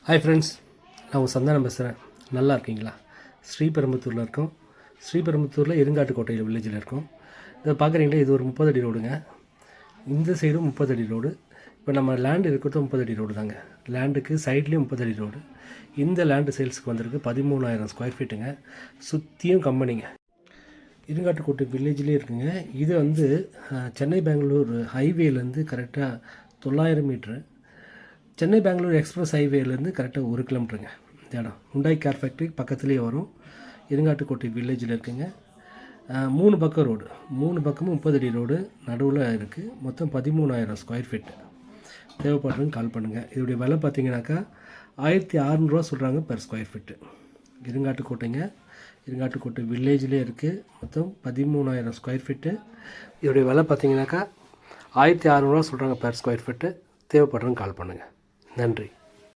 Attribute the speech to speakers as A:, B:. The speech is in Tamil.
A: ஹாய் ஃப்ரெண்ட்ஸ், நான் உங்கள் சந்தானம் பேசுகிறேன். நல்லா இருக்கீங்களா? ஸ்ரீபெரும்புத்தூரில் இருக்கோம். ஸ்ரீபெரும்புத்தூரில் இருங்காட்டுக்கோட்டையில் வில்லேஜில் இருக்கோம். இதை பார்க்குறீங்களா, இது ஒரு 30 அடி ரோடுங்க. இந்த சைடும் 30 அடி ரோடு. இப்போ நம்ம லேண்டு இருக்கிறது 30 அடி ரோடு தாங்க. லேண்டுக்கு சைட்லேயும் 30 அடி ரோடு. இந்த லேண்டு சேல்ஸுக்கு வந்திருக்கு 13,000 ஸ்கொயர் ஃபீட்டுங்க. சுற்றியும் கம்பெனிங்க. இருங்காட்டுக்கோட்டை வில்லேஜ்லேயே இருக்குங்க. இது வந்து சென்னை பெங்களூர் ஹைவேலேருந்து கரெக்டாக 900 மீட்ரு. சென்னை பெங்களூர் எக்ஸ்பிரஸ் ஹைவேலேருந்து கரெக்டாக 1 கிலோமீட்டருங்க இந்த இடம். ஹுண்டாய் கார் ஃபேக்ட்ரி பக்கத்துலேயே வரும். இருங்காட்டுக்கோட்டை வில்லேஜில் இருக்குங்க. 3 பக்கம் ரோடு, 3 பக்கமும் 30 அடி ரோடு நடுவில் இருக்குது. மொத்தம் 13,000 ஸ்கொயர் ஃபீட்டு. தேவைப்படுறதுன்னு கால் பண்ணுங்கள். இதோடைய விலை பார்த்தீங்கன்னாக்கா 1,600 சொல்கிறாங்க பெர் ஸ்கொயர் ஃபீட்டு. இருங்காட்டுக்கோட்டைங்க, இருங்காட்டுக்கோட்டை வில்லேஜ்லேயே இருக்குது. மொத்தம் 13,000 ஸ்கொயர் ஃபீட்டு. இதோடைய விலை பார்த்தீங்கன்னாக்கா 1,600 சொல்கிறாங்க பெர் ஸ்கொயர் ஃபீட்டு. தேவைப்படுறதுன்னு கால் பண்ணுங்கள். நன்றி.